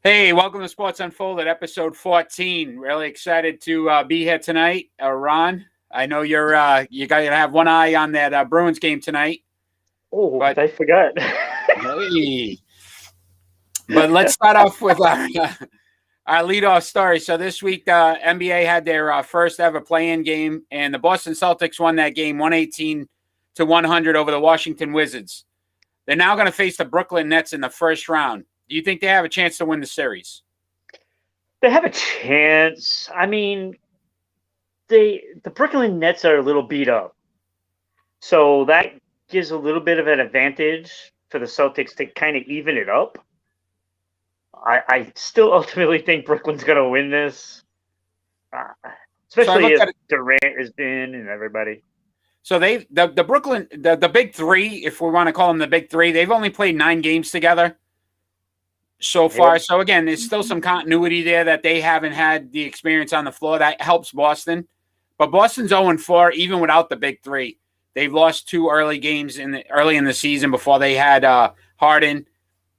Hey, welcome to Sports Unfolded, episode 14. Really excited to be here tonight. Ron, I know you got to have one eye on that Bruins game tonight, Oh, but I forgot. hey, but let's start off with our leadoff story. So this week, the NBA had their first ever play-in game, and the Boston Celtics won that game 118 to 100 over the Washington Wizards. They're now going to face the Brooklyn Nets in the first round. Do you think they have a chance to win the series? They have a chance. I mean, the Brooklyn Nets are a little beat up, so that gives a little bit of an advantage for the Celtics to kind of even it up. I still ultimately think Brooklyn's going to win this, uh, So I especially looked if at it. Durant is in and everybody. So the Brooklyn the big three, if we want to call them the big three, they've only played 9 games together so far. Yep. So again, there's still some continuity there that they haven't had the experience on the floor. That helps Boston. But Boston's 0-4 even without the big three. They've lost 2 early games early in the season before they had Harden.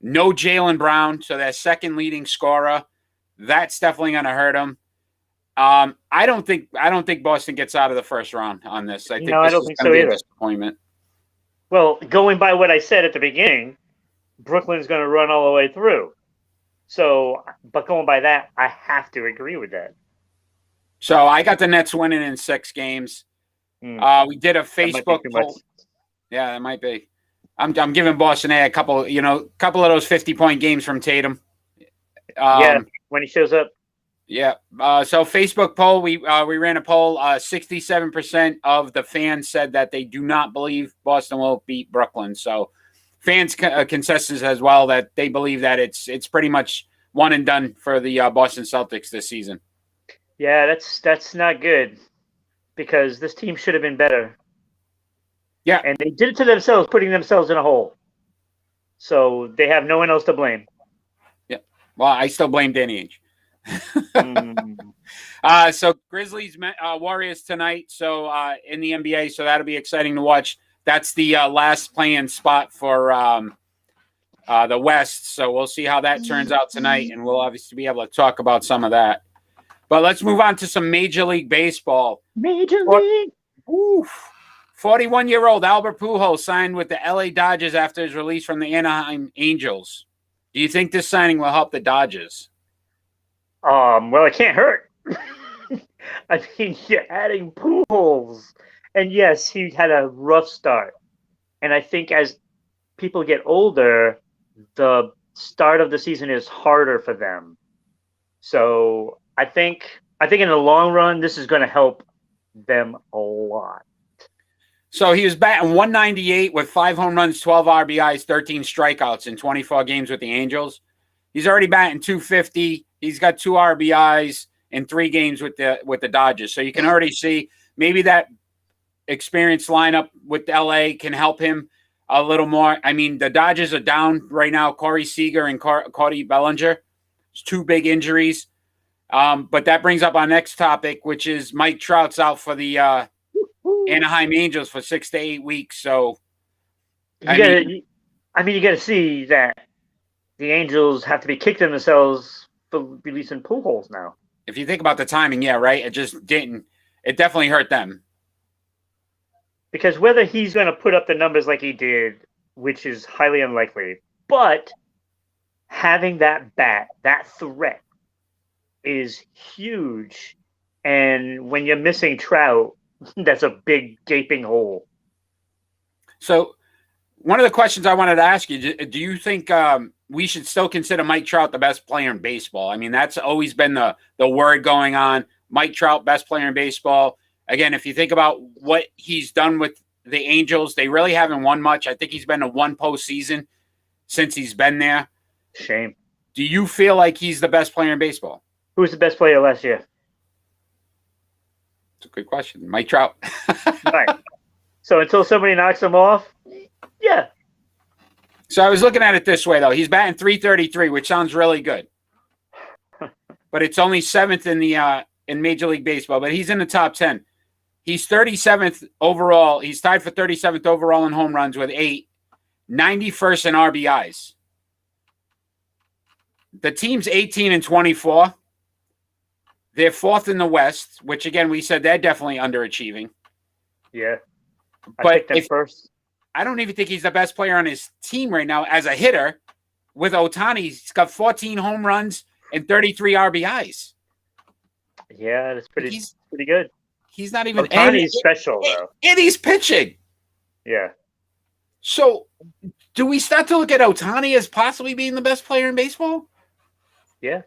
No Jaylen Brown, so their second leading scorer. That's definitely going to hurt them. I don't think Boston gets out of the first round on this. I think No, I this don't is think going to so be a either. disappointment. Well, going by what I said at the beginning, Brooklyn's going to run all the way through. So, but going by that, I have to agree with that. So I got the Nets winning in 6 games. Mm, We did a that might be Facebook too much. poll. Yeah, that might be. I'm giving Boston a couple of those 50-point games from Tatum. Yeah, when he shows up. Yeah. So Facebook poll, we ran a poll. 67% of the fans said that they do not believe Boston will beat Brooklyn. So fans consensus as well that they believe that it's pretty much one and done for the Boston Celtics this season. Yeah, that's not good because this team should have been better. Yeah. And they did it to themselves, putting themselves in a hole. So they have no one else to blame. Yeah. Well, I still blame Danny Ainge. So Grizzlies Warriors tonight. So in the NBA, so that'll be exciting to watch. That's the last play-in spot for the West. So we'll see how that turns out tonight, and we'll obviously be able to talk about some of that. But let's move on to some Major League Baseball. Major League. 41-year-old Albert Pujols signed with the LA Dodgers after his release from the Anaheim Angels. Do you think this signing will help the Dodgers? Well, it can't hurt. I mean, you're adding Pujols, and yes, he had a rough start. And I think as people get older, the start of the season is harder for them. So I think in the long run, this is going to help them a lot. So he was batting 198 with 5 home runs, 12 RBIs, 13 strikeouts in 24 games with the Angels. He's already batting 250. He's got 2 RBIs in 3 games with the Dodgers. So you can already see maybe that experienced lineup with LA can help him a little more. I mean, the Dodgers are down right now. Corey Seager and Cody Bellinger. It's 2 big injuries. But that brings up our next topic, which is Mike Trout's out for the Anaheim Angels for 6 to 8 weeks. So, You got to see that the Angels have to be kicking themselves for releasing Pujols now. if you think about the timing, yeah, right. It just didn't. It definitely hurt them. Because whether he's going to put up the numbers like he did, which is highly unlikely, but having that bat, that threat, is huge. And when you're missing Trout, that's a big gaping hole. So, one of the questions I wanted to ask you: do you think we should still consider Mike Trout the best player in baseball? I mean, that's always been the word going on. Mike Trout, best player in baseball. Again, if you think about what he's done with the Angels, they really haven't won much. I think he's been to 1 postseason since he's been there. Shame. Do you feel like he's the best player in baseball? Who was the best player last year? It's a good question. Mike Trout. Right. So until somebody knocks him off, yeah. So I was looking at it this way, though. He's batting .333, which sounds really good. But it's only 7th in Major League Baseball, but he's in the top 10. He's 37th overall. He's tied for 37th overall in home runs with 8, 91st in RBIs. The team's 18-24. They're fourth in the West, which again we said they're definitely underachieving. Yeah, But picked them first. I don't even think he's the best player on his team right now as a hitter. With Ohtani, he's got 14 home runs and 33 RBIs. Yeah, that's pretty good. He's not even Ohtani's special though, and he's pitching. Yeah. So, do we start to look at Ohtani as possibly being the best player in baseball? Yeah.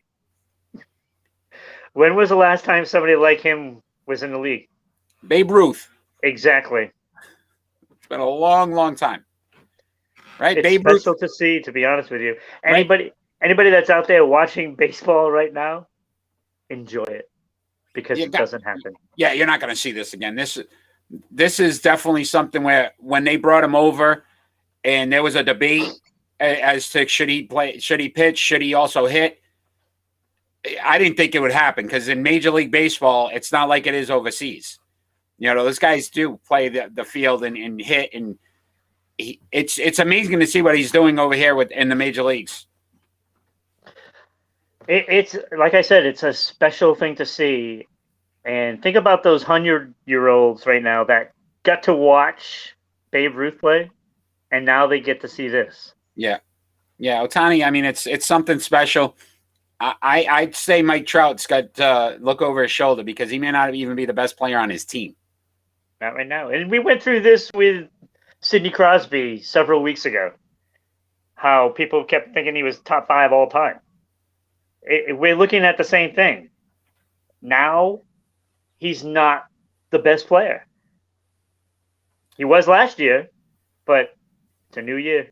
When was the last time somebody like him was in the league? Babe Ruth. Exactly. It's been a long, long time. Right? It's Babe special Ruth. To see, to be honest with you. Anybody that's out there watching baseball right now, enjoy it. Because it doesn't happen. Yeah, you're not going to see this again. This is definitely something where when they brought him over and there was a debate as to should he pitch, should he also hit, I didn't think it would happen because in Major League Baseball, it's not like it is overseas. You know, those guys do play the field and hit, and it's amazing to see what he's doing over here in the major leagues. It's like I said, it's a special thing to see. And think about those 100-year-olds right now that got to watch Babe Ruth play, and now they get to see this. Yeah. Ohtani, I mean, it's something special. I'd say Mike Trout's got to look over his shoulder because he may not even be the best player on his team. Not right now. And we went through this with Sidney Crosby several weeks ago. How people kept thinking he was top 5 all time. We're looking at the same thing. Now, he's not the best player. He was last year, but it's a new year.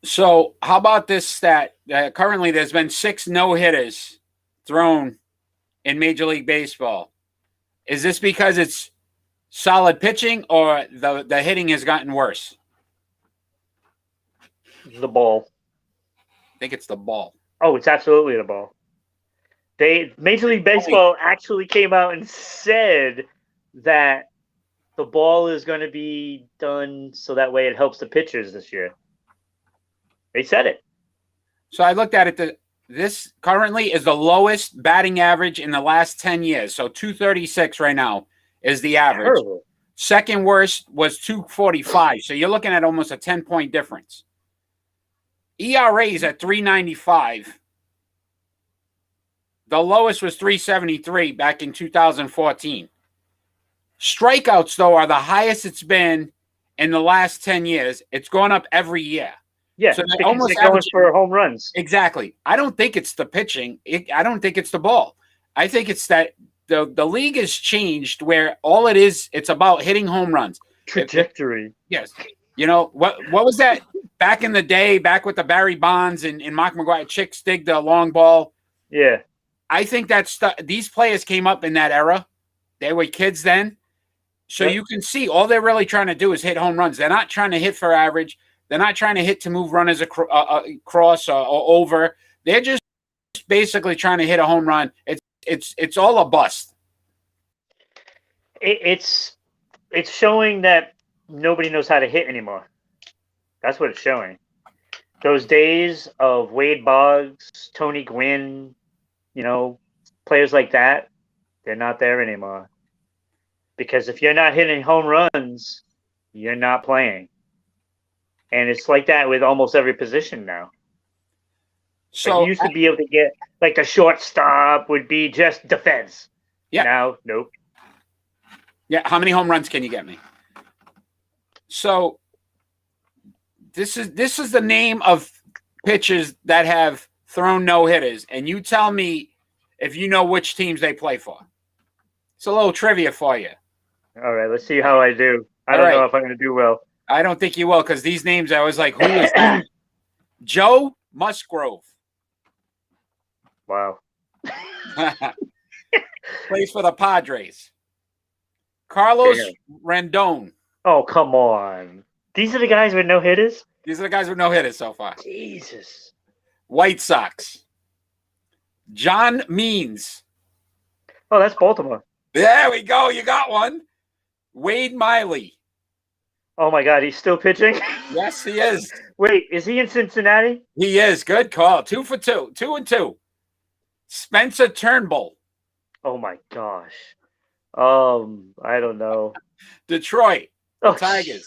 So, how about this stat? Currently, there's been 6 no-hitters thrown in Major League Baseball. Is this because it's solid pitching or the hitting has gotten worse? The ball. I think it's the ball. Oh, it's absolutely the ball. Major League Baseball actually came out and said that the ball is going to be done so that way it helps the pitchers this year. They said it. So I looked at it. This currently is the lowest batting average in the last 10 years. So 236 right now is the average. Terrible. Second worst was 245. So you're looking at almost a 10-point difference. ERA is at 395. The lowest was 373 back in 2014. Strikeouts, though, are the highest it's been in the last 10 years. It's gone up every year. Yeah, so they're almost going for home runs. Exactly. I don't think it's the pitching. I don't think it's the ball. I think it's that the league has changed where all it is, it's about hitting home runs. Trajectory. Yes. You know, what was that back in the day, back with the Barry Bonds and Mark McGwire, Chick Stig, the long ball? Yeah. I think these players came up in that era. They were kids then. So you can see all they're really trying to do is hit home runs. They're not trying to hit for average. They're not trying to hit to move runners across or over. They're just basically trying to hit a home run. It's all a bust. It's showing that nobody knows how to hit anymore. That's what it's showing. Those days of Wade Boggs, Tony Gwynn, players like that, they're not there anymore. Because if you're not hitting home runs, you're not playing. And it's like that with almost every position now. So you used to be able to get, like the shortstop would be just defense. Yeah. Now, nope. Yeah, how many home runs can you get me? So this is the name of pitchers that have thrown no-hitters, and you tell me if you know which teams they play for. It's a little trivia for you. All right, let's see how I do. I don't know if I'm going to do well. I don't think you will because these names, I was like, who is that? Joe Musgrove. Wow. Plays for the Padres. Carlos Rendon. Oh, come on. These are the guys with no hitters? These are the guys with no hitters so far. Jesus. White Sox. John Means. Oh, that's Baltimore. There we go. You got one. Wade Miley. Oh my God, he's still pitching? Yes, he is. Wait, is he in Cincinnati? He is. Good call. 2 for 2. 2-2. Spencer Turnbull, Oh my gosh. I don't know. Detroit, the Oh, Tigers.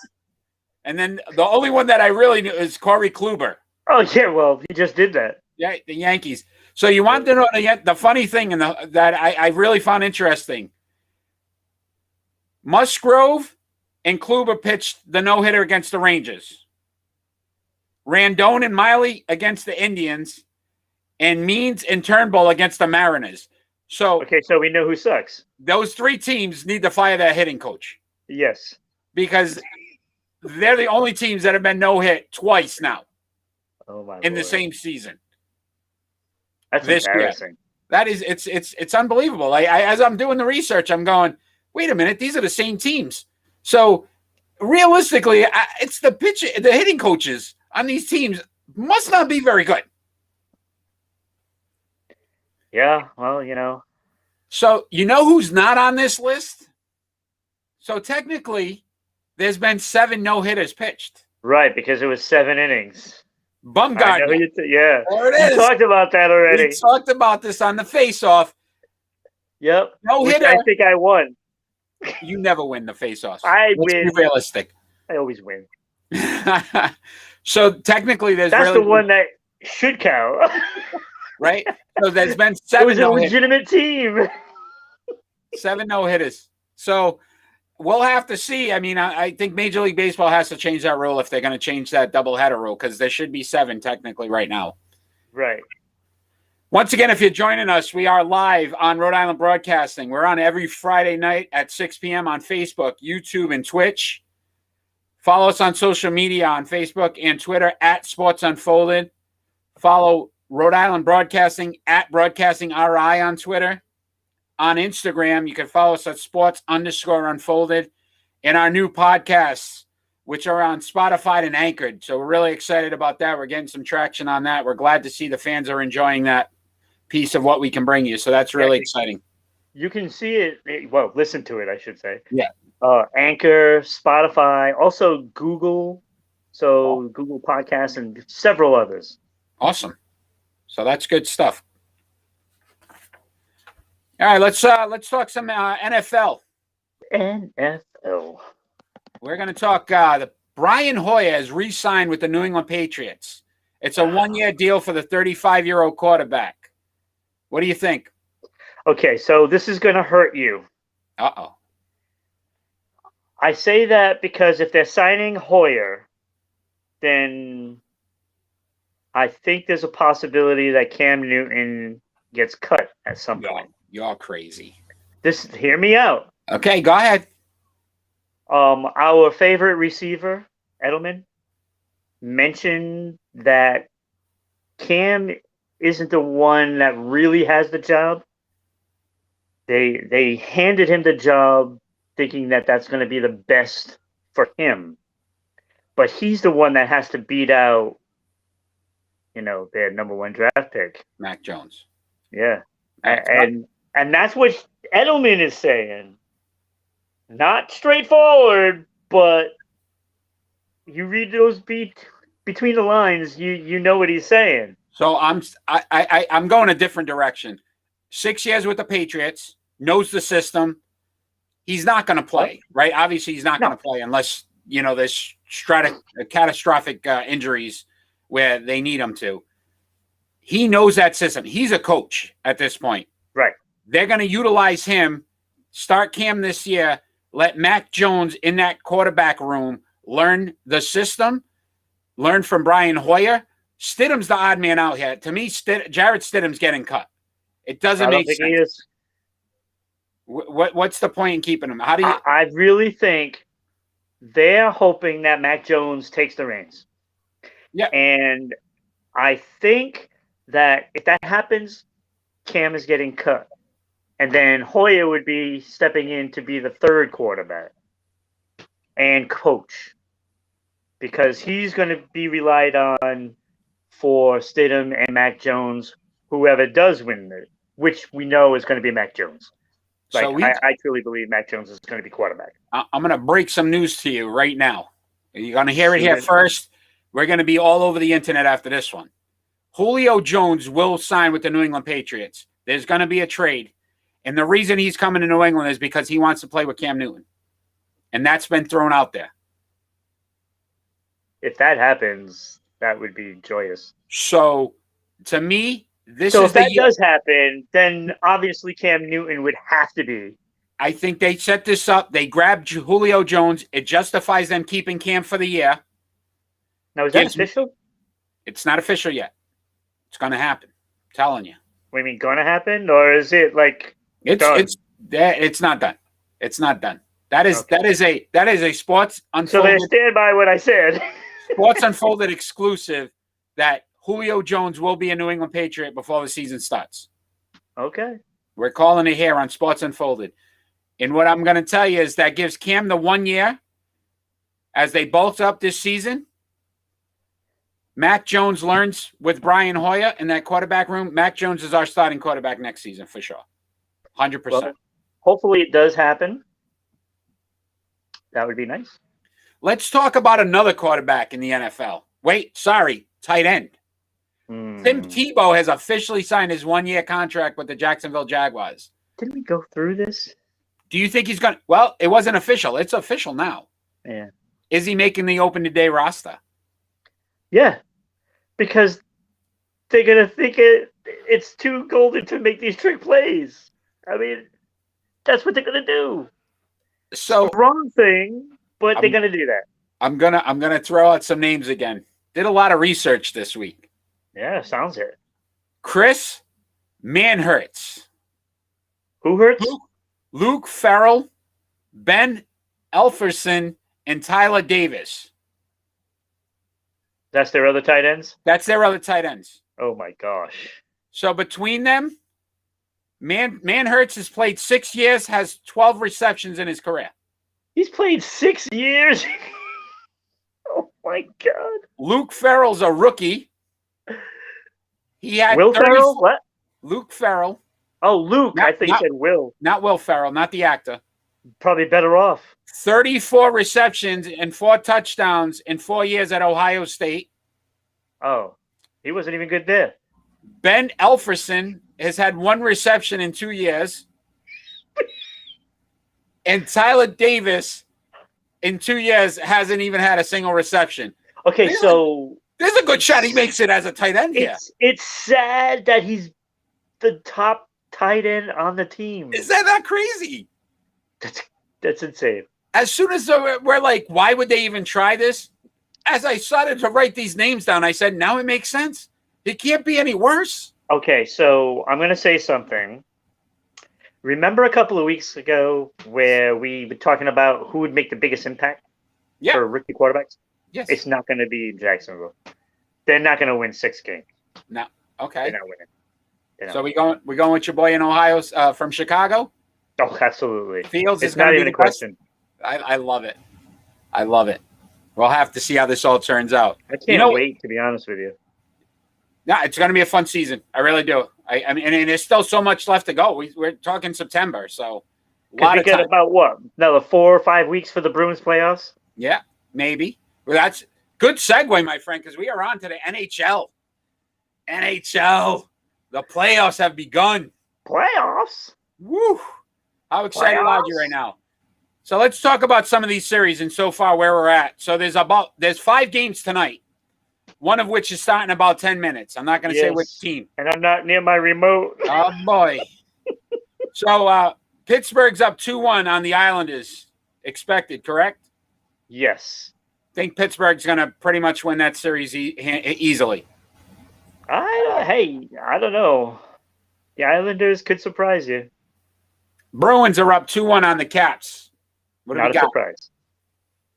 And then the only one that I really knew is Corey Kluber. oh yeah, well, he just did that. Yeah, the Yankees. So you want to know the funny thing that I really found interesting. Musgrove and Kluber pitched the no-hitter against the Rangers. Randone and Miley against the Indians. And Means and Turnbull against the Mariners. So Okay, so we know who sucks. those 3 teams need to fire their hitting coach Yes. because they're the only teams that have been no-hit twice now Oh my in the Lord. same season. That's this year. embarrassing. That is, it's unbelievable. As I'm doing the research, I'm going, wait a minute, these are the same teams. So realistically, it's the hitting coaches on these teams must not be very good. Yeah, well, you know. So you know who's not on this list? So technically, there's been 7 no-hitters pitched. Right, because it was 7 innings. Bumgarner. Yeah. There it is. We talked about that already. We talked about this on the face-off. Yep. No-hitter. I think I won. You never win the face-offs. Let's win. Be realistic. I always win. So technically, That's really the one that should count. Right? So there's been 7 It was a legitimate team. 7 no-hitters. So we'll have to see. I mean, I think Major League Baseball has to change that rule if they're going to change that doubleheader rule because there should be 7 technically right now. Right. Once again, if you're joining us, we are live on Rhode Island Broadcasting. We're on every Friday night at 6 p.m. on Facebook, YouTube, and Twitch. Follow us on social media on Facebook and Twitter at Sports Unfolded. Follow Rhode Island Broadcasting at Broadcasting RI on Twitter. On Instagram, you can follow us at sports_unfolded. And our new podcasts, which are on Spotify and Anchored. So we're really excited about that. We're getting some traction on that. We're glad to see the fans are enjoying that piece of what we can bring you. So that's really exciting. You can see it. Well, listen to it, I should say. Yeah. Anchor, Spotify, also Google. So Google Podcasts and several others. Awesome. So that's good stuff. All right, let's talk some NFL. NFL. We're going to talk. Brian Hoyer has re-signed with the New England Patriots. It's a 1-year deal for the 35-year-old quarterback. What do you think? Okay, so this is going to hurt you. Uh-oh. I say that because if they're signing Hoyer, then I think there's a possibility that Cam Newton gets cut at some point. You're crazy. Hear me out. Okay, go ahead. Our favorite receiver, Edelman, mentioned that Cam isn't the one that really has the job. They handed him the job thinking that that's going to be the best for him. But he's the one that has to beat out, their number 1 draft pick. Mac Jones. Yeah. And that's what Edelman is saying. Not straightforward, but you read those between the lines, you know what he's saying. So I'm going a different direction. 6 years with the Patriots, knows the system. He's not going to play, right? Obviously, he's not going to play unless there's catastrophic injuries where they need him to. He knows that system. He's a coach at this point. Right. They're going to utilize him, start Cam this year, let Mac Jones in that quarterback room learn the system, learn from Brian Hoyer. Stidham's the odd man out here. To me, Jarrett Stidham's getting cut. It doesn't make sense. He is. What's the point in keeping him? How do you? I really think they're hoping that Mac Jones takes the reins. Yeah. And I think that if that happens, Cam is getting cut. And then Hoyer would be stepping in to be the 3rd quarterback and coach. Because he's going to be relied on for Stidham and Mac Jones, whoever does win it, which we know is going to be Mac Jones. I truly believe Mac Jones is going to be quarterback. I'm going to break some news to you right now. You're going to hear it here first. We're going to be all over the internet after this one. Julio Jones will sign with the New England Patriots. There's going to be a trade. And the reason he's coming to New England is because he wants to play with Cam Newton. And that's been thrown out there. If that happens, that would be joyous. So, to me, if that does happen, then obviously Cam Newton would have to be. I think they set this up. They grabbed Julio Jones. It justifies them keeping Cam for the year. Now, is that official? It's not official yet. It's going to happen. I'm telling you. What do you mean, going to happen? Or is it like done? It's not done. It's not done. That is a Sports Unfolded. So they stand by what I said. Sports Unfolded exclusive that Julio Jones will be a New England Patriot before the season starts. Okay. We're calling it here on Sports Unfolded. And what I'm going to tell you is that gives Cam the 1 year as they bulk up this season. Mac Jones learns with Brian Hoyer in that quarterback room. Mac Jones is our starting quarterback next season for sure. 100%. Well, hopefully it does happen. That would be nice. Let's talk about another quarterback in the NFL. Tight end. Tim Tebow has officially signed his 1 year contract with the Jacksonville Jaguars. Didn't we go through this? Do you think he's going to? Well, it wasn't official. It's official now. Yeah. Is he making the open today roster? Yeah. Because they're going to think it's too golden to make these trick plays. I mean, that's what they're going to do. So the wrong thing, but they're going to do that. I'm gonna throw out some names again. Did a lot of research this week. Yeah, sounds it. Chris Manhertz. Who hurts? Luke Farrell, Ben Elferson, and Tyler Davis. That's their other tight ends? That's their other tight ends. Oh, my gosh. So between them, Manhertz has played 6 years, has 12 receptions in his career. He's played 6 years? Oh, my God. Luke Farrell's a rookie. He had Will Ferrell? What? Luke Farrell. Oh, Luke. I think you said Will. Not Will Ferrell, not the actor. Probably better off. 34 receptions and 4 touchdowns in 4 years at Ohio State. Oh, he wasn't even good there. Ben Elferson has had 1 reception in 2 years. And Tyler Davis in 2 years hasn't even had a single reception. Okay, there's a good shot he makes it as a tight end here. It's sad that he's the top tight end on the team. Is that not crazy? That's insane. As soon as we're like, why would they even try this? As I started to write these names down, I said, now it makes sense. It can't be any worse. Okay, so I'm going to say something. Remember a couple of weeks ago where we were talking about who would make the biggest impact for rookie quarterbacks? Yes. It's not going to be Jacksonville. They're not going to win 6 games. No. Okay. They're not winning. So we going with your boy in Ohio from Chicago? Oh, absolutely. Fields it's is not even a question. I love it. I love it. We'll have to see how this all turns out. I can't wait, to be honest with you. No, it's going to be a fun season. I really do. I mean, and there's still so much left to go. We're talking September, so a lot of time. About what? Another 4 or 5 weeks for the Bruins playoffs? Yeah, maybe. Well, that's good segue, my friend, because we are on to the NHL. NHL. The playoffs have begun. Playoffs? Woo! How excited are you right now? So let's talk about some of these series and so far where we're at. So there's 5 games tonight, one of which is starting in about 10 minutes. I'm not going to say which team. And I'm not near my remote. Oh, boy. So Pittsburgh's up 2-1 on the Islanders. Expected, correct? Yes. Think Pittsburgh's going to pretty much win that series easily. I don't know. The Islanders could surprise you. Bruins are up 2-1 on the Caps. What do we got? Not a surprise.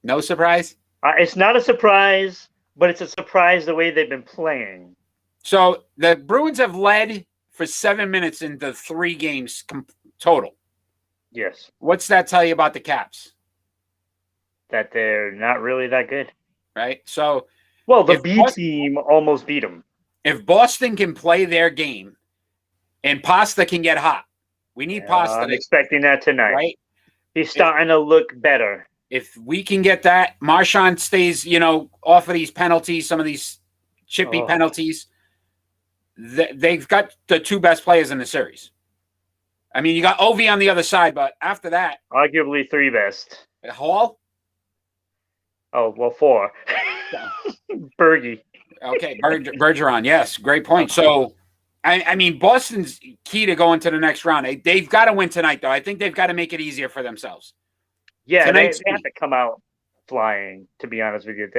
No surprise? It's not a surprise, but it's a surprise the way they've been playing. So the Bruins have led for 7 minutes in the 3 games total. Yes. What's that tell you about the Caps? That they're not really that good. Right? So, well, the B team almost beat them. If Boston can play their game and Pasta can get hot, we need Pasta. I'm expecting that tonight. Right? He's starting to look better. If we can get that, Marchand stays, off of these penalties, some of these chippy penalties, they've got the two best players in the series. I mean, you got Ovi on the other side, but after that, arguably three best. Hall. Oh well, four. Bergie. Okay, Bergeron. Yes, great point. So, I mean, Boston's key to going to the next round. They've got to win tonight, though. I think they've got to make it easier for themselves. Yeah, they have to come out flying, to be honest with you.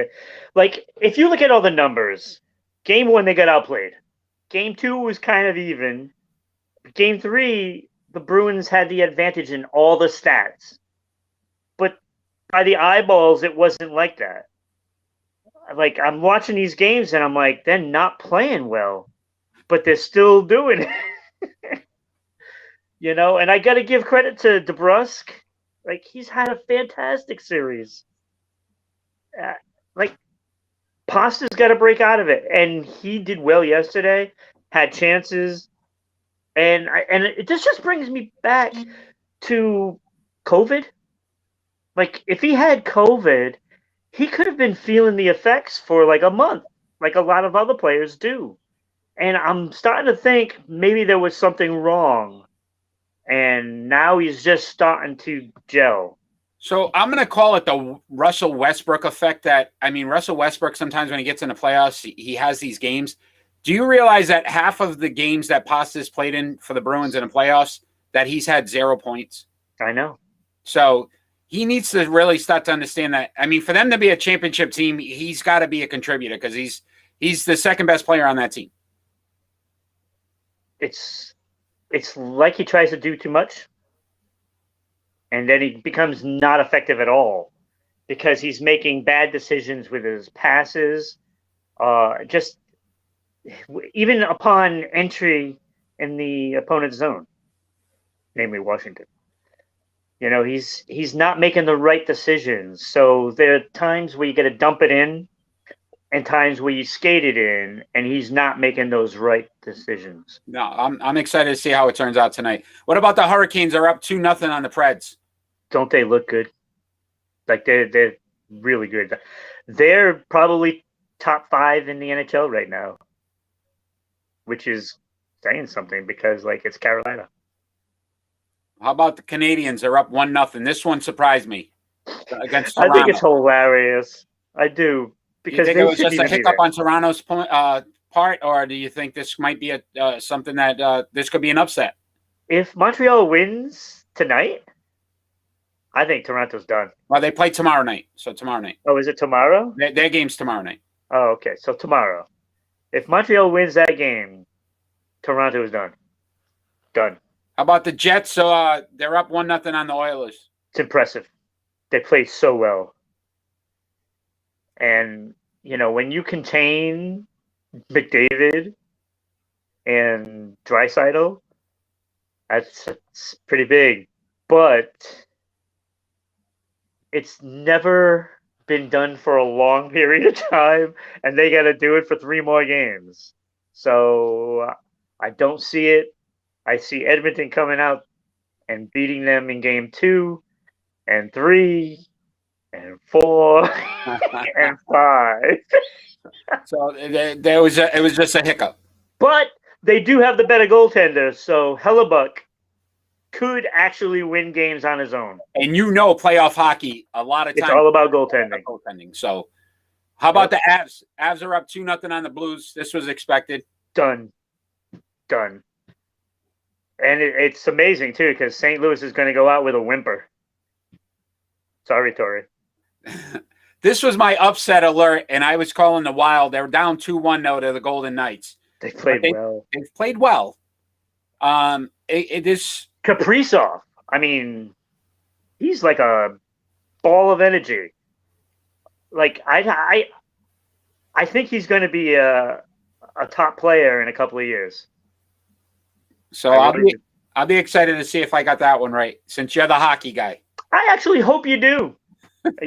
If you look at all the numbers, game 1, they got outplayed. Game 2 was kind of even. Game 3, the Bruins had the advantage in all the stats. But by the eyeballs, it wasn't like that. I'm watching these games, and I'm like, they're not playing well, but they're still doing it. And I got to give credit to DeBrusk. He's had a fantastic series. Pasta's got to break out of it, and he did well yesterday. Had chances, and this just brings me back to COVID. If he had COVID, he could have been feeling the effects for a month, like a lot of other players do. And I'm starting to think maybe there was something wrong. And now he's just starting to gel. So I'm going to call it the Russell Westbrook effect. Russell Westbrook, sometimes when he gets in the playoffs, he has these games. Do you realize that half of the games that Pasta's played in for the Bruins in the playoffs, that he's had 0 points? I know. So he needs to really start to understand that. For them to be a championship team, he's got to be a contributor because he's the second best player on that team. It's like he tries to do too much, and then he becomes not effective at all because he's making bad decisions with his passes. Just even upon entry in the opponent's zone, namely Washington. He's not making the right decisions. So there are times where you got to dump it in and times where you skate it in, and he's not making those right decisions. No, I'm excited to see how it turns out tonight. What about the Hurricanes? Are up 2-0 on the Preds. Don't they look good? They're really good. They're probably top 5 in the NHL right now, which is saying something because it's Carolina. How about the Canadians? They're up 1-0. This one surprised me against Toronto. I think it's hilarious. I do. Because do you think it was just a hiccup on Toronto's part, or do you think this might be something that this could be an upset? If Montreal wins tonight, I think Toronto's done. Well, they play tomorrow night. So tomorrow night. Oh, is it tomorrow? Their game's tomorrow night. Oh, okay. So tomorrow. If Montreal wins that game, Toronto is done. Done. How about the Jets? So they're up 1-0 on the Oilers. It's impressive. They play so well. And, when you contain McDavid and Draisaitl, that's pretty big. But it's never been done for a long period of time, and they got to do it for 3 more games. So I don't see it. I see Edmonton coming out and beating them in game 2 and 3 and 4 and 5. So it was just a hiccup. But they do have the better goaltender, so Hellebuck could actually win games on his own. And playoff hockey, a lot of times it's all about goaltending. So how about the Avs? Avs are up 2-0 on the Blues. This was expected. Done. And it's amazing, too, because St. Louis is going to go out with a whimper. Sorry, Tori. This was my upset alert, and I was calling the Wild. They were down 2-1 though to the Golden Knights. They played well. They've played well. This Kaprizov. He's like a ball of energy. I think he's going to be a top player in a couple of years. So I'll be excited to see if I got that one right, since you're the hockey guy. I actually hope you do.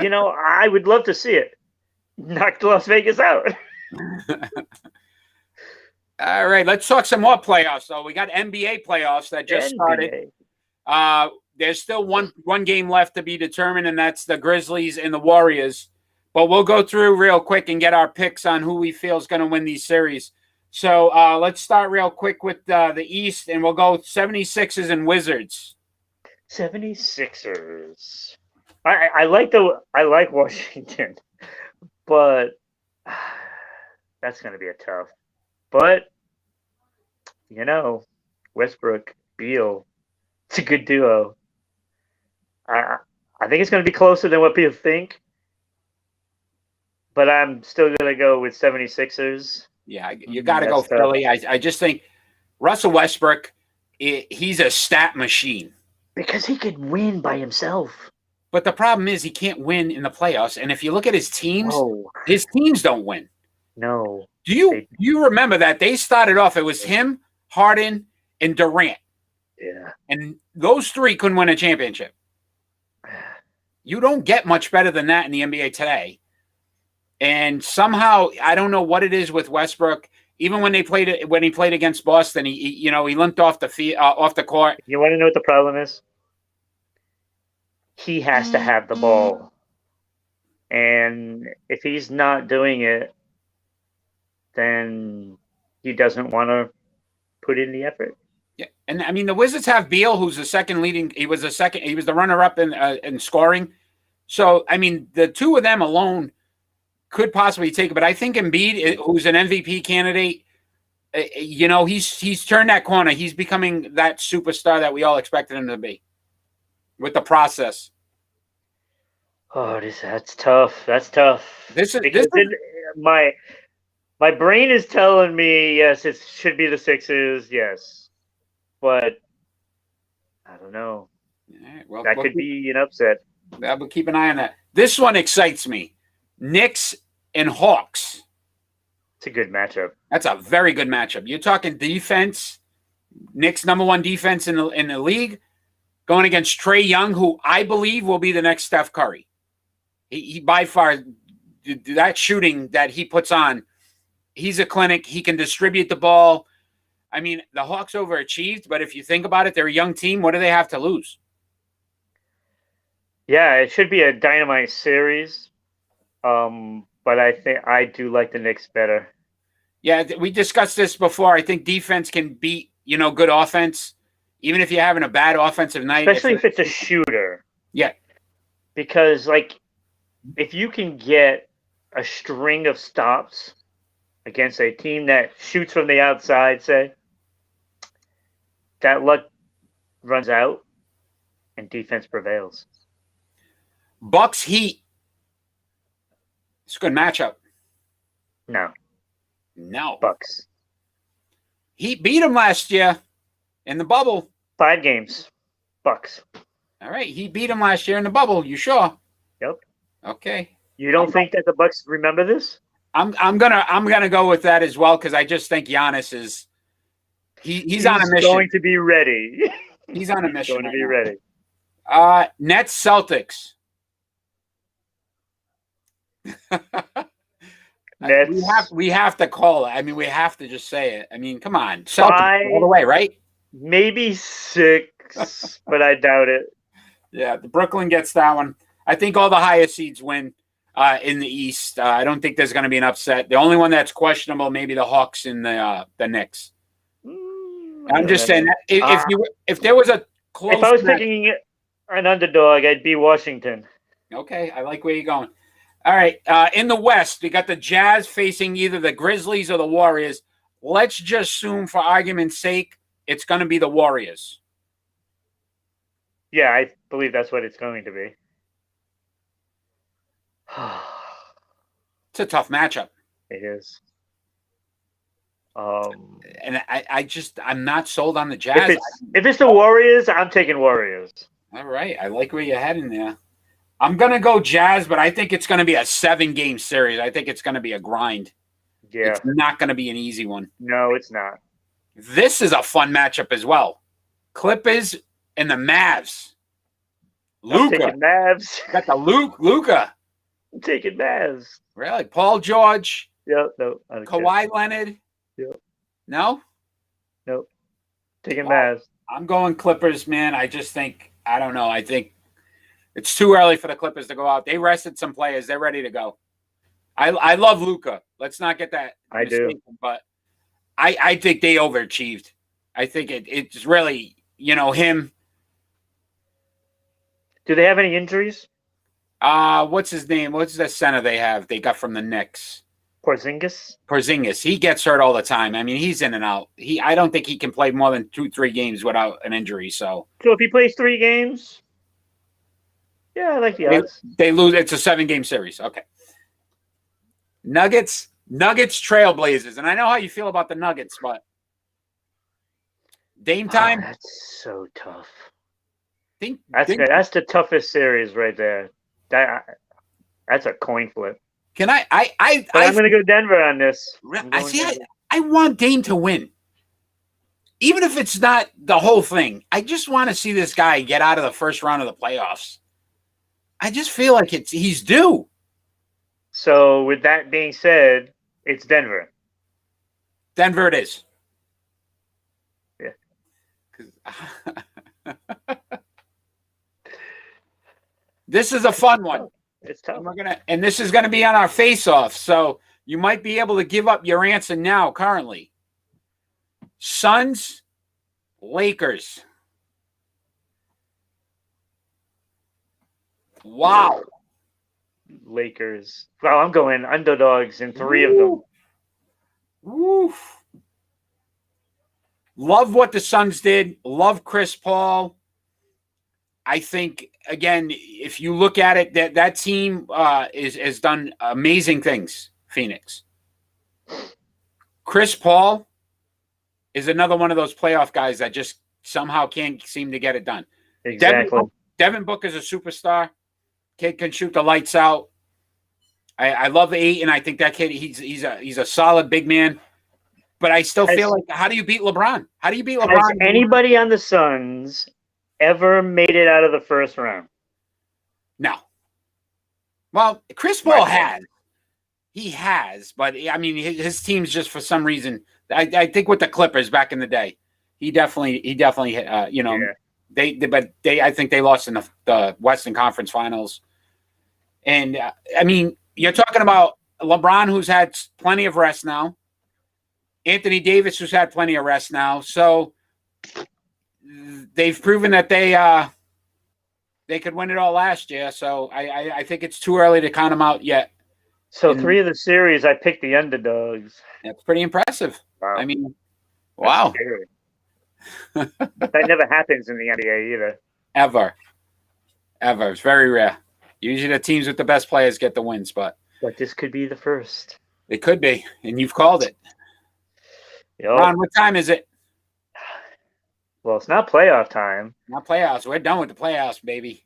I would love to see it. Knock Las Vegas out. All right, let's talk some more playoffs. So we got NBA playoffs that just started. there's still one game left to be determined, and that's the Grizzlies and the Warriors. But we'll go through real quick and get our picks on who we feel is going to win these series. So let's start real quick with the East, and we'll go 76ers and Wizards. 76ers. I like Washington, but that's going to be a tough. But Westbrook, Beal, it's a good duo. I think it's going to be closer than what people think, but I'm still going to go with 76ers. Yeah, you got to go Philly. I just think Russell Westbrook, he's a stat machine. Because he could win by himself. But the problem is he can't win in the playoffs. And if you look at his teams don't win. No. Do you remember that? They started off, it was him, Harden, and Durant. Yeah. And those three couldn't win a championship. You don't get much better than that in the NBA today. And somehow, I don't know what it is with Westbrook. Even when he played against Boston, he limped off the court. You want to know what the problem is? He has to have the ball, and if he's not doing it, then he doesn't want to put in the effort. Yeah, and I mean the Wizards have Beal, who's the second leading. He was the runner-up in scoring. So I mean, the two of them alone could possibly take it. But I think Embiid, who's an MVP candidate, he's turned that corner. He's becoming that superstar that we all expected him to be with the process. Oh, that's tough. That's tough. My brain is telling me yes, it should be the Sixers. Yes, but I don't know. Right, well, that could be an upset. We'll keep an eye on that. This one excites me. Knicks and Hawks. It's a good matchup. That's a very good matchup. You're talking defense. Knicks #1 defense in the league, going against Trae Young, who I believe will be the next Steph Curry. He by far, that shooting that he puts on, he's a clinic. He can distribute the ball. I mean, the Hawks overachieved, but if you think about it, they're a young team. What do they have to lose? Yeah, it should be a dynamite series. But I think I do like the Knicks better. Yeah, we discussed this before. I think defense can beat, good offense, even if you're having a bad offensive night. Especially if it's a shooter. Yeah. Because, if you can get a string of stops against a team that shoots from the outside, say, that luck runs out and defense prevails. Bucks Heat. It's a good matchup. No. Bucks. Heat beat them last year in the bubble. 5 games. Bucks. All right. He beat them last year in the bubble. You sure? Yep. Okay. You don't think that the Bucks remember this? I'm gonna go with that as well because I just think Giannis is he's on a mission. Going to be ready. He's on a mission. Going to be ready. Nets Celtics. We have to call it. I mean, we have to just say it. I mean, come on, Celtics all the way, right? Maybe 6, but I doubt it. Yeah, the Brooklyn gets that one. I think all the highest seeds win in the East. I don't think there's going to be an upset. The only one that's questionable, maybe the Hawks and the Knicks. I'm just saying that if there was a close, if I was picking an underdog, I'd be Washington. Okay, I like where you're going. All right, in the West, we got the Jazz facing either the Grizzlies or the Warriors. Let's just assume, for argument's sake, it's going to be the Warriors. Yeah, I believe that's what it's going to be. It's a tough matchup. It is. And I'm not sold on the Jazz. If it's the Warriors, I'm taking Warriors. All right, I like where you're heading there. I'm going to go Jazz, but I think it's going to be a 7-game series. I think it's going to be a grind. Yeah. It's not going to be an easy one. No, it's not. This is a fun matchup as well. Clippers and the Mavs. Luka. Taking Mavs. Got the Luka. I'm taking Mavs. Really? Paul George? Yep. No. Kawhi Leonard? Yep. No? Nope. Taking Mavs. I'm going Clippers, man. I just think I don't know. I think it's too early for the Clippers to go out. They rested some players. They're ready to go. I love Luka. Let's not get that I mistaken. do. But I think they overachieved. I think it's really, him. Do they have any injuries? What's his name? What's the center they have? They got from the Knicks. Porzingis? He gets hurt all the time. I mean, he's in and out. I don't think he can play more than 2-3 games without an injury. So if he plays 3 games, yeah, I like the odds. They lose. It's a 7-game series. Okay. Nuggets, Trailblazers, and I know how you feel about the Nuggets, but Dame time. That's so tough. That's the toughest series right there. That's a coin flip. Can I'm going to go Denver on this. I want Dame to win. Even if it's not the whole thing, I just want to see this guy get out of the first round of the playoffs. I just feel like he's due. So, with that being said, it's Denver. Denver it is. Yeah. This is a fun one. It's tough. And this is gonna be on our face-off, so you might be able to give up your answer now. Currently, Suns, Lakers. Wow. Lakers. Well, I'm going underdogs in 3 of them. Woof. Love what the Suns did. Love Chris Paul. I think, again, if you look at it, that team has done amazing things, Phoenix. Chris Paul is another one of those playoff guys that just somehow can't seem to get it done. Exactly. Devin Booker's a superstar. Kid can shoot the lights out. I love Ayton. I think that kid, he's a solid big man. But I still feel like, how do you beat LeBron? How do you beat LeBron? Has anybody on the Suns ever made it out of the first round? No. Well, Chris Paul has. He has, but I mean, his team's just for some reason. I think with the Clippers back in the day, he definitely, I think they lost in the Western Conference Finals. And I mean, you're talking about LeBron, who's had plenty of rest now. Anthony Davis, who's had plenty of rest now. So they've proven that they could win it all last year. So I think it's too early to count them out yet. So 3 of the series, I picked the underdogs. That's pretty impressive. Wow. I mean, wow. That never happens in the NBA either. Ever. It's very rare. Usually the teams with the best players get the wins, but this could be the first. It could be, and you've called it. Yep. Ron, what time is it? Well, it's not playoff time. Not playoffs. We're done with the playoffs, baby.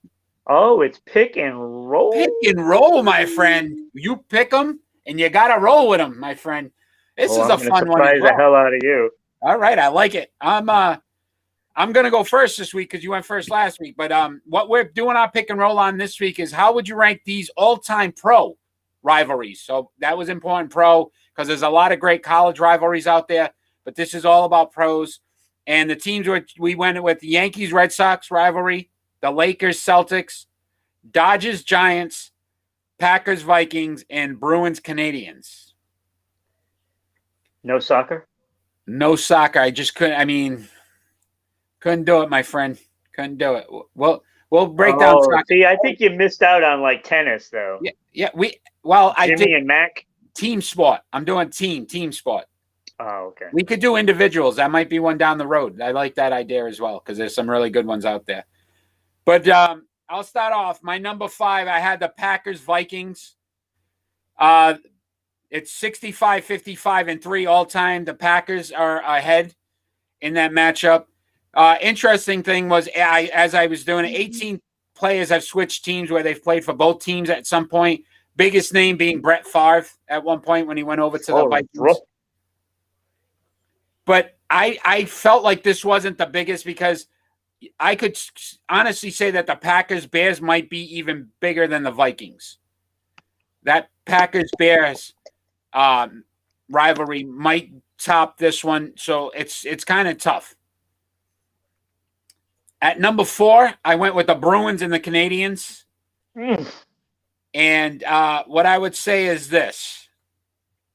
Oh, it's pick and roll. Pick and roll, my friend. You pick them, and you got to roll with them, my friend. This is a fun one. Surprise the hell out of you. All right, I like it. I'm going to go first this week because you went first last week. But what we're doing our pick and roll on this week is how would you rank these all-time pro rivalries? So that was important, pro, because there's a lot of great college rivalries out there, but this is all about pros. And the teams we went with the Yankees Red Sox rivalry, the Lakers Celtics, Dodgers Giants, Packers Vikings, and Bruins Canadians. No soccer? No soccer. I just couldn't. I mean, couldn't do it, my friend. Couldn't do it. We'll break down soccer. See, I think you missed out on like tennis, though. Yeah. Jimmy I did and Mac. Team sport. I'm doing team sport. Oh, okay. We could do individuals. That might be one down the road. I like that idea as well because there's some really good ones out there. But I'll start off. My number 5, I had the Packers Vikings. It's 65-55-3 all time. The Packers are ahead in that matchup. Interesting thing was, as I was doing it, 18 players have switched teams where they've played for both teams at some point. Biggest name being Brett Favre at one point when he went over to the Vikings. But I felt like this wasn't the biggest because I could honestly say that the Packers-Bears might be even bigger than the Vikings. That Packers-Bears rivalry might top this one, so it's kind of tough. At number 4, I went with the Bruins and the Canadiens. Mm. And what I would say is this: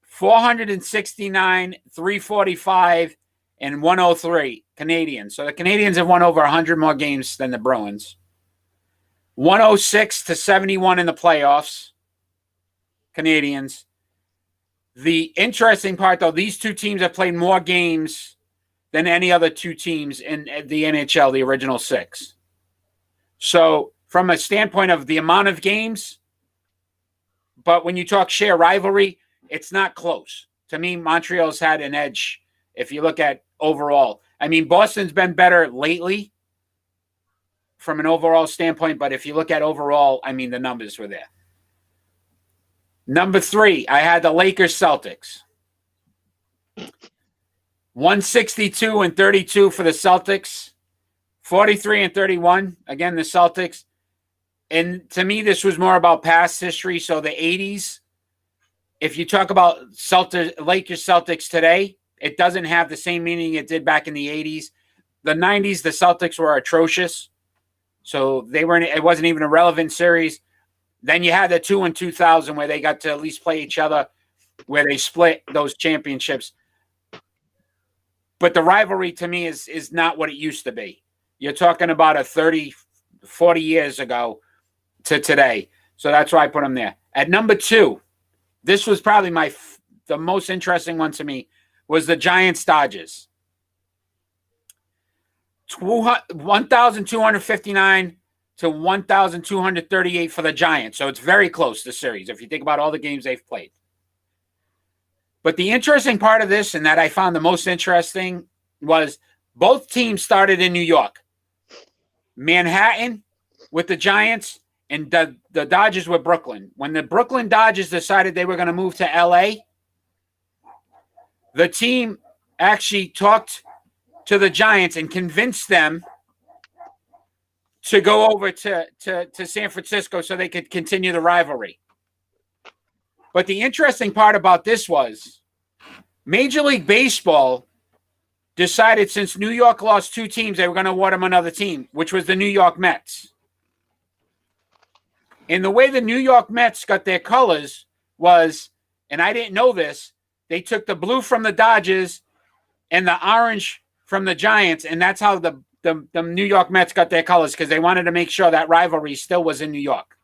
469, 345, and 103 Canadians. So the Canadians have won over 100 more games than the Bruins. 106 to 71 in the playoffs. Canadians. The interesting part, though, these two teams have played more games than any other two teams in the NHL, the original 6. So from a standpoint of the amount of games, but when you talk sheer rivalry, it's not close. To me, Montreal's had an edge if you look at overall. I mean, Boston's been better lately from an overall standpoint, but if you look at overall, I mean, the numbers were there. Number 3, I had the Lakers Celtics. 162 and 32 for the Celtics. 43 and 31, again, the Celtics. And to me, this was more about past history. So the 80s, if you talk about Lakers Celtics today, it doesn't have the same meaning it did back in the 80s. The 90s, the Celtics were atrocious. So it wasn't even a relevant series. Then you had the 2 in 2000 where they got to at least play each other, where they split those championships. But the rivalry to me is not what it used to be. You're talking about a 30, 40 years ago to today. So that's why I put them there. At number 2, this was probably the most interesting one to me, was the Giants-Dodgers. 1,259 to 1,238 for the Giants. So it's very close, the series, if you think about all the games they've played. But the interesting part of this, and that I found the most interesting, was both teams started in New York. Manhattan with the Giants and the Dodgers with Brooklyn. When the Brooklyn Dodgers decided they were going to move to L.A., the team actually talked to the Giants and convinced them to go over to San Francisco so they could continue the rivalry. But the interesting part about this was Major League Baseball decided, since New York lost 2 teams, they were going to award them another team, which was the New York Mets. And the way the New York Mets got their colors was, and I didn't know this, they took the blue from the Dodgers and the orange from the Giants, and that's how the New York Mets got their colors, because they wanted to make sure that rivalry still was in New York.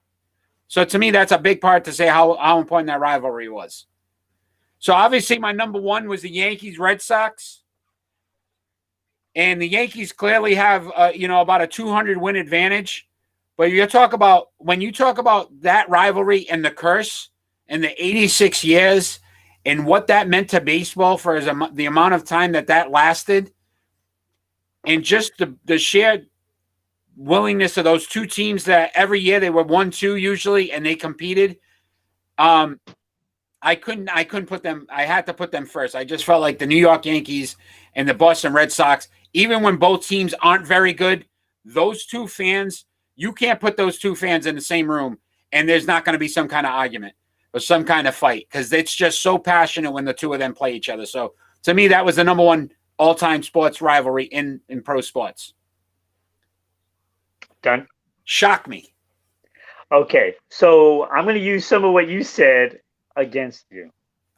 So to me, that's a big part to say how important that rivalry was. So obviously my number 1 was the Yankees-Red Sox. And the Yankees clearly have, about a 200-win advantage. But when you talk about that rivalry and the curse and the 86 years and what that meant to baseball for the amount of time that lasted, and just the shared willingness of those two teams that every year they were 1-2 usually, and they competed. I couldn't put them. I had to put them first. I just felt like the New York Yankees and the Boston Red Sox, even when both teams aren't very good, those two fans, you can't put those two fans in the same room and there's not going to be some kind of argument or some kind of fight, because it's just so passionate when the two of them play each other. So to me, that was the number 1 all-time sports rivalry in pro sports. Done. Shock me. Okay, so I'm going to use some of what you said against you.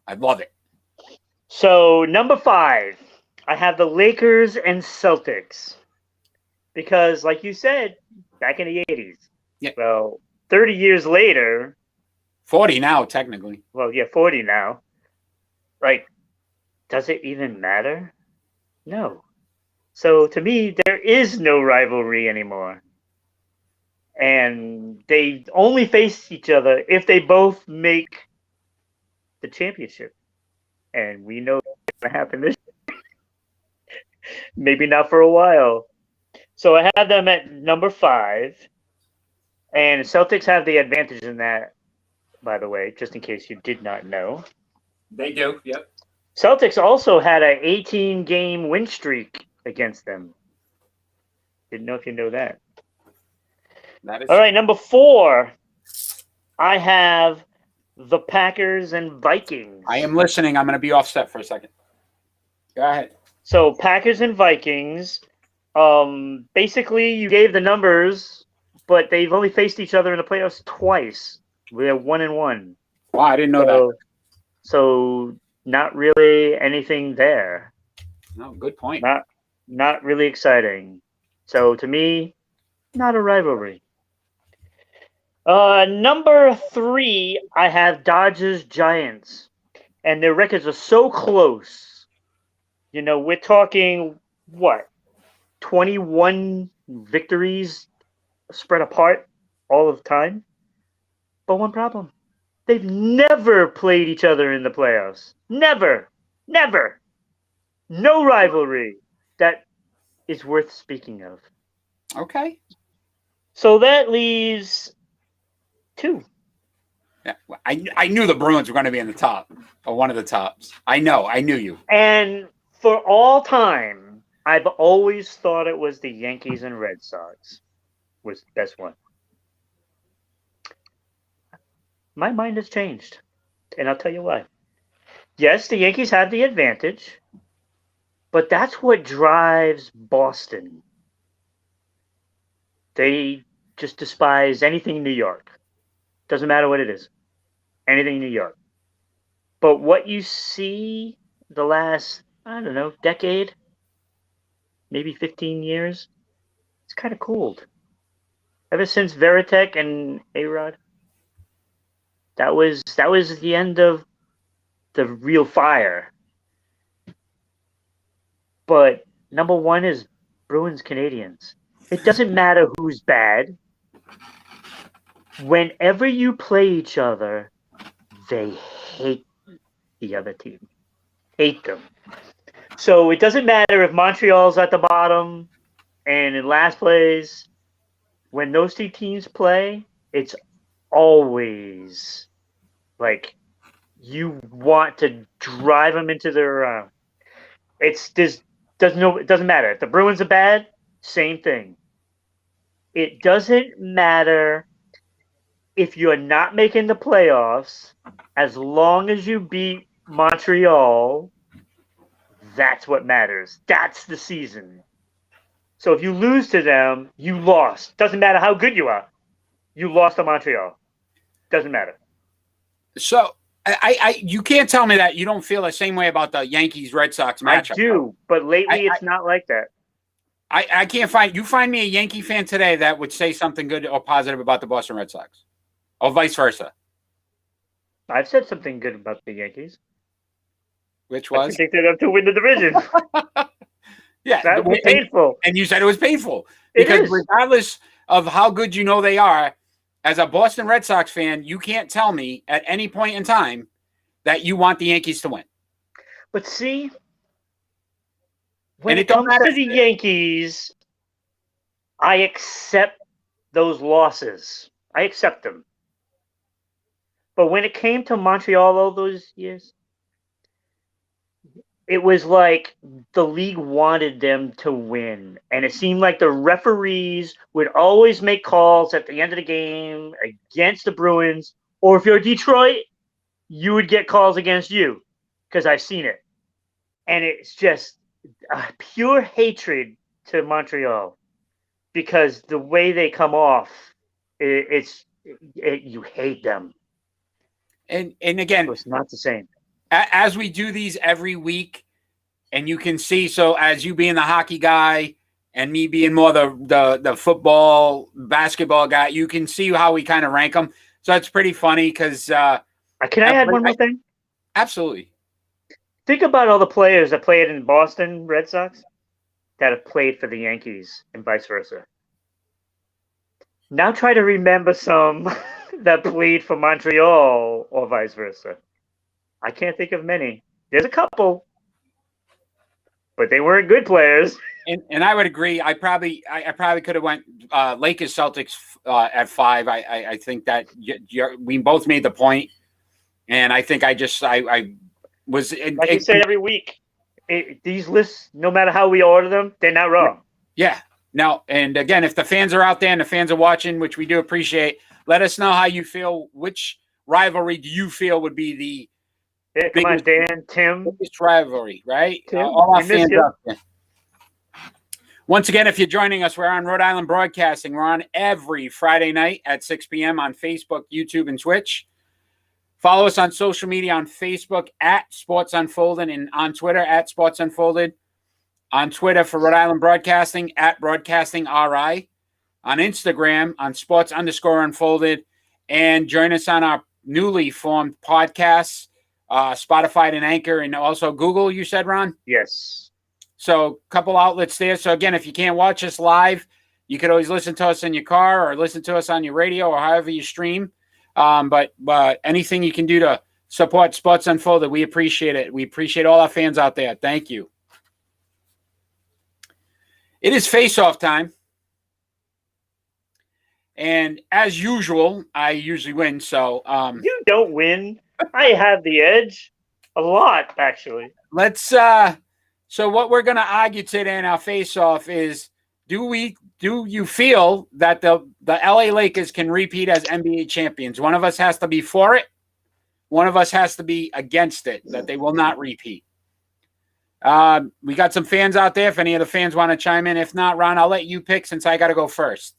I love it. So number 5, I have the Lakers and Celtics, because, like you said, back in the 80s. Yeah. Well, 30 years later. 40 now, technically. Well, yeah, 40 now. Right. Does it even matter? No. So to me, there is no rivalry anymore. And they only face each other if they both make the championship. And we know what's going to happen this year. Maybe not for a while. So I have them at number 5. And Celtics have the advantage in that, by the way, just in case you did not know. They do, yep. Celtics also had an 18-game win streak against them. Didn't know if you know that. All right, number 4, I have the Packers and Vikings. I am listening. I'm going to be offset for a second. Go ahead. So Packers and Vikings. Basically, you gave the numbers, but they've only faced each other in the playoffs twice. We're 1-1. Wow, I didn't know that. So not really anything there. No, good point. Not really exciting. So to me, not a rivalry. Number 3, I have Dodgers Giants, and their records are so close. You know, we're talking what, 21 victories spread apart all of the time. But one problem: they've never played each other in the playoffs. Never, never. No rivalry that is worth speaking of. Okay. So that leaves 2. Yeah, I knew the Bruins were going to be in the top, or one of the tops. I knew you. And for all time, I've always thought it was the Yankees and Red Sox was the best one. My mind has changed, and I'll tell you why. Yes, the Yankees have the advantage, but that's what drives Boston. They just despise anything New York. Doesn't matter what it is. Anything New York. But what you see the last, I don't know, decade, maybe 15 years, it's kind of cooled. Ever since Veritek and A-Rod, that was the end of the real fire. But number 1 is Bruins Canadians. It doesn't matter who's bad. Whenever you play each other, they hate the other team. Hate them. So it doesn't matter if Montreal's at the bottom and in last place. When those 2 teams play, it's always like you want to drive them into their. It doesn't matter if the Bruins are bad. Same thing. It doesn't matter if you're not making the playoffs, as long as you beat Montreal. That's what matters. That's the season. So if you lose to them, you lost. Doesn't matter how good you are. You lost to Montreal. Doesn't matter. So you can't tell me that you don't feel the same way about the Yankees Red Sox matchup. I do, but lately it's not like that. I can't find me a Yankee fan today that would say something good or positive about the Boston Red Sox, or vice versa. I've said something good about the Yankees. Which was? I predicted them to win the division. Yeah, that was painful. And you said it was painful because regardless of how good you know they are, as a Boston Red Sox fan, you can't tell me at any point in time that you want the Yankees to win. But see, when it comes to the Yankees, I accept those losses. I accept them. But when it came to Montreal all those years, it was like the league wanted them to win. And it seemed like the referees would always make calls at the end of the game against the Bruins. Or if you're Detroit, you would get calls against you, because I've seen it. And it's just a pure hatred to Montreal, because the way they come off, you hate them. And again, so it's not the same. As we do these every week, and you can see, so as you being the hockey guy and me being more the football, basketball guy, you can see how we kind of rank them. So it's pretty funny because. Can I add one more thing? Absolutely. Think about all the players that played in Boston Red Sox that have played for the Yankees and vice versa. Now try to remember some that played for Montreal or vice versa. I can't think of many. There's a couple, but they weren't good players. And I would agree. I probably could have went Lakers Celtics at 5. I think that we both made the point, and I think I was like you say every week. These lists, no matter how we order them, they're not wrong. Yeah. Now, and again, if the fans are out there and the fans are watching, which we do appreciate, let us know how you feel. Which rivalry do you feel would be the come on, Dan, Tim. Biggest rivalry, right? Tim, all our fans out there. Once again, if you're joining us, we're on Rhode Island Broadcasting. We're on every Friday night at 6 p.m. on Facebook, YouTube, and Twitch. Follow us on social media on Facebook at Sports Unfolded and on Twitter at Sports Unfolded. On Twitter for Rhode Island Broadcasting at Broadcasting RI. On Instagram on Sports_Unfolded. And join us on our newly formed podcasts, Spotify and Anchor, and also Google, you said, Ron? Yes. So a couple outlets there. So again, if you can't watch us live, you could always listen to us in your car or listen to us on your radio or however you stream. But anything you can do to support Sports Unfolded, we appreciate it. We appreciate all our fans out there. Thank you. It is face-off time. And as usual, I usually win. So you don't win. I have the edge a lot, actually. Let's so what we're going to argue today in our face-off is, do you feel that the LA Lakers can repeat as NBA champions? One of us has to be for it. One of us has to be against it, that they will not repeat. We got some fans out there. If any of the fans want to chime in. If not, Ron, I'll let you pick since I got to go first.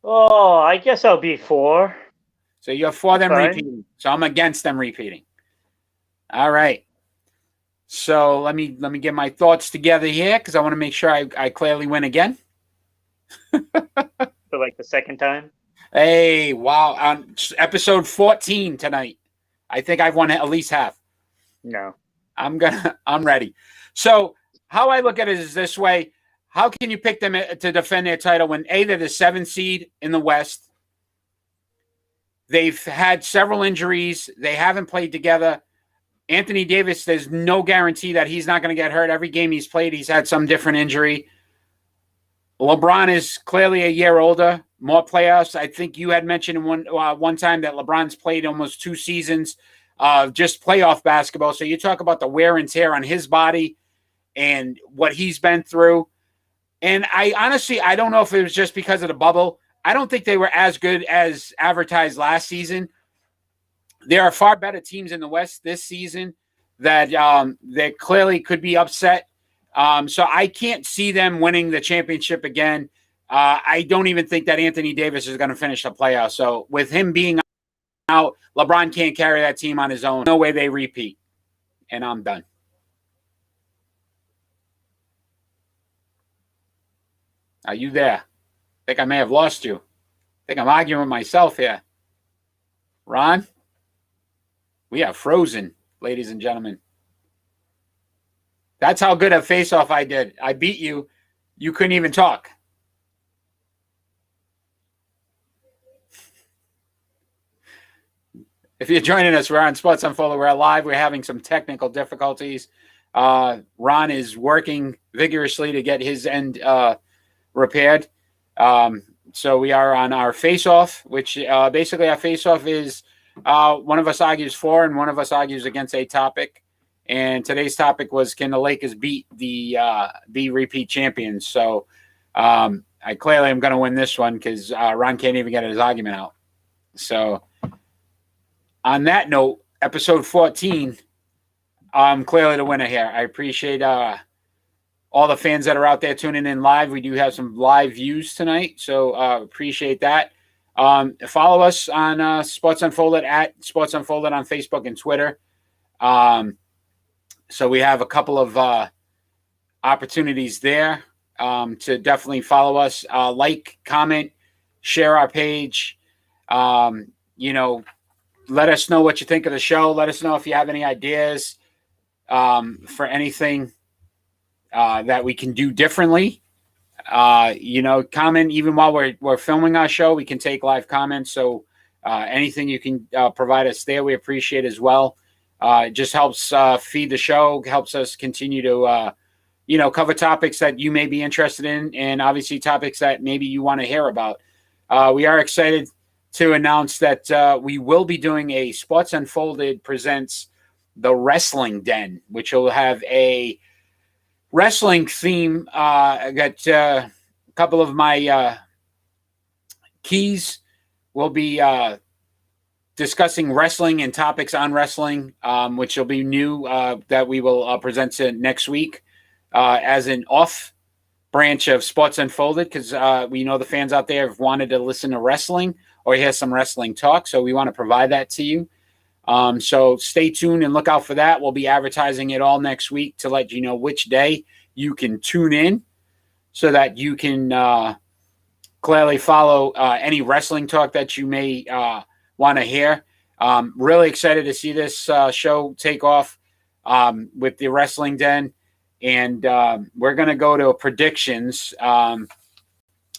Oh, I guess I'll be for. So you're for them repeating. So I'm against them repeating. All right. So let me get my thoughts together here because I want to make sure I clearly win again. For like the second time? Hey, wow. On episode 14 tonight. I think I've won at least half. No. I'm ready. So how I look at it is this way. How can you pick them to defend their title when A, they're the 7th seed in the West? They've had several injuries. They haven't played together. Anthony Davis, there's no guarantee that he's not going to get hurt. Every game he's played, he's had some different injury. LeBron is clearly a year older, more playoffs. I think you had mentioned one time that LeBron's played almost 2 seasons of just playoff basketball. So you talk about the wear and tear on his body and what he's been through. And I honestly don't know if it was just because of the bubble. I don't think they were as good as advertised last season. There are far better teams in the West this season that clearly could be upset. So I can't see them winning the championship again. I don't even think that Anthony Davis is going to finish the playoffs. So with him being out, LeBron can't carry that team on his own. No way they repeat. And I'm done. Are you there? I think I may have lost you. I think I'm arguing with myself here. Ron? We are frozen, ladies and gentlemen. That's how good a face-off I did. I beat you. You couldn't even talk. If you're joining us, we're on Sports Unfolded. We're live. We're having some technical difficulties. Ron is working vigorously to get his end repaired. So we are on our face-off, which basically our face-off is one of us argues for and one of us argues against a topic. And today's topic was, can the Lakers beat the repeat champions? So I clearly am going to win this one because Ron can't even get his argument out. So on that note, episode 14, I'm clearly the winner here. I appreciate all the fans that are out there tuning in live. We do have some live views tonight, so appreciate that. Follow us on Sports Unfolded at Sports Unfolded on Facebook and Twitter. So we have a couple of opportunities there to definitely follow us. Like, comment, share our page. Let us know what you think of the show. Let us know if you have any ideas for anything that we can do differently. Comment even while we're filming our show. We can take live comments. So anything you can provide us there, we appreciate as well. It just helps feed the show, helps us continue to, cover topics that you may be interested in, and obviously topics that maybe you want to hear about. We are excited to announce that we will be doing a Sports Unfolded presents The Wrestling Den, which will have a wrestling theme. I got a couple of my keys. Will be discussing wrestling and topics on wrestling, which will be new that we will present to next week. as an off branch of Sports Unfolded, because we know the fans out there have wanted to listen to wrestling or hear some wrestling talk, so we want to provide that to you. So stay tuned and look out for that. We'll be advertising it all next week to let you know which day you can tune in so that you can clearly follow any wrestling talk that you may want to hear. Really excited to see this show take off with the Wrestling Den. And we're going to go to predictions,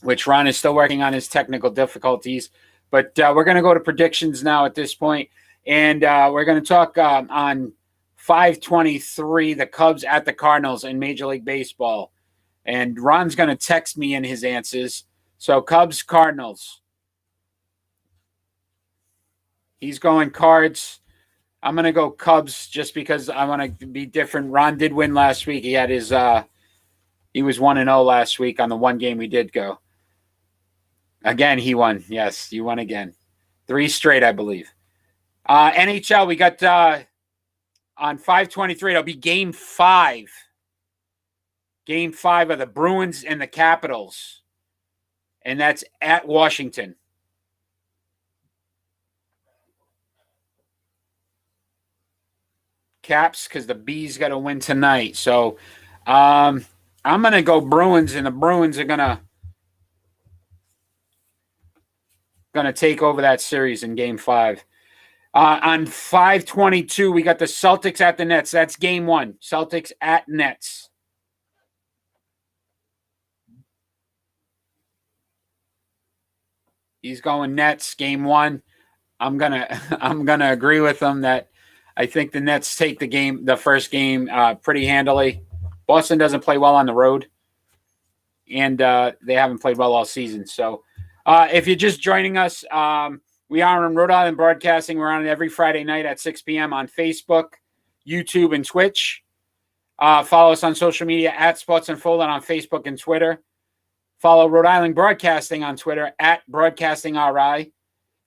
which Ron is still working on his technical difficulties. But we're going to go to predictions now at this point. And we're going to talk on 5/23, the Cubs at the Cardinals in Major League Baseball. And Ron's going to text me in his answers. So Cubs, Cardinals. He's going Cards. I'm going to go Cubs just because I want to be different. Ron did win last week. He had his he was 1-0 last week on the one game we did go. Again, he won. Yes, he won again. 3 straight, I believe. NHL, we got on 5/23. It'll be Game 5. Game 5 of the Bruins and the Capitals. And that's at Washington. Caps, because the Bees got to win tonight. So I'm going to go Bruins, and the Bruins are going to take over that series in Game 5. On 5/22, we got the Celtics at the Nets. That's Game 1. Celtics at Nets. He's going Nets, Game 1. I'm gonna agree with him that I think the Nets take the first game pretty handily. Boston doesn't play well on the road, and they haven't played well all season. So if you're just joining us, we are on Rhode Island Broadcasting. We're on every Friday night at 6 p.m. on Facebook, YouTube, and Twitch. Follow us on social media at Sports Unfolded on Facebook and Twitter. Follow Rhode Island Broadcasting on Twitter at BroadcastingRI.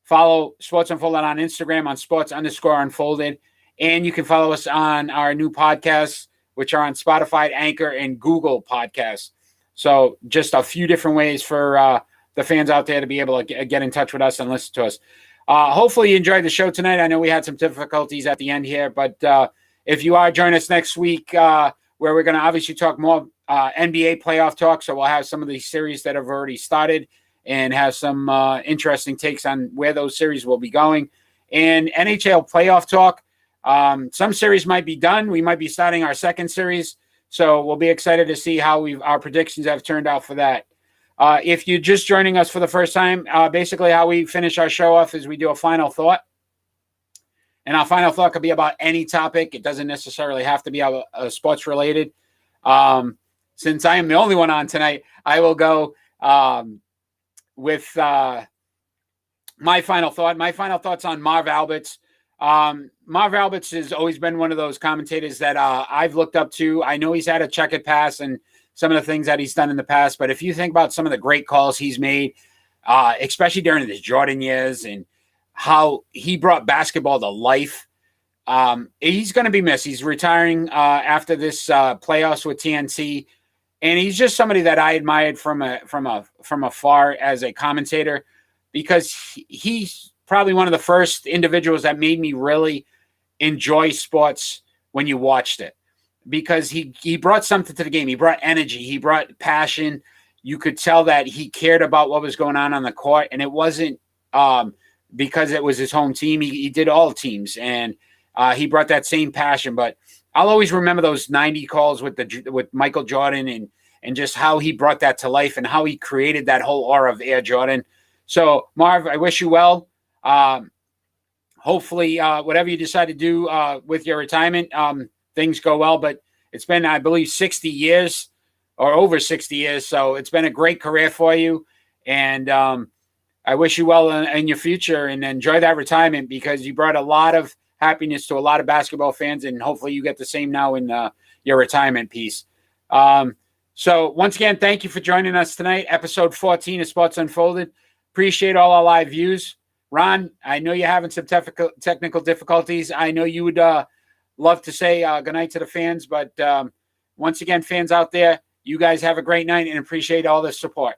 Follow Sports Unfolded on Instagram on Sports_Unfolded. And you can follow us on our new podcasts, which are on Spotify, Anchor, and Google Podcasts. So just a few different ways for the fans out there to be able to get in touch with us and listen to us. Hopefully you enjoyed the show tonight. I know we had some difficulties at the end here, but if you are, join us next week where we're going to obviously talk more NBA playoff talk. So we'll have some of these series that have already started and have some interesting takes on where those series will be going. And NHL playoff talk. Some series might be done. We might be starting our second series. So we'll be excited to see how our predictions have turned out for that. If you're just joining us for the first time, basically how we finish our show off is we do a final thought. And our final thought could be about any topic. It doesn't necessarily have to be sports related. Since I am the only one on tonight, I will go with my final thought. My final thought's on Marv Alberts. Marv Alberts has always been one of those commentators that I've looked up to. I know he's had a checkered past and some of the things that he's done in the past, but if you think about some of the great calls he's made, especially during his Jordan years and how he brought basketball to life, he's going to be missed. He's retiring after this playoffs with TNT, and he's just somebody that I admired from afar as a commentator, because he's probably one of the first individuals that made me really enjoy sports when you watched it, because he brought something to the game. He brought energy. He brought passion. You could tell that he cared about what was going on the court, and it wasn't because it was his home team. He did all teams, and he brought that same passion. But I'll always remember those 90 calls with Michael Jordan and just how he brought that to life and how he created that whole aura of Air Jordan. So, Marv, I wish you well. Hopefully, whatever you decide to do with your retirement, things go well. But it's been, I believe, 60 years or over 60 years. So it's been a great career for you. And I wish you well in your future, and enjoy that retirement, because you brought a lot of happiness to a lot of basketball fans. And hopefully you get the same now in your retirement piece. So once again, thank you for joining us tonight. Episode 14 of Sports Unfolded. Appreciate all our live views. Ron, I know you're having some technical difficulties. I know you would love to say goodnight to the fans, but Once again, fans out there, you guys have a great night and appreciate all the support.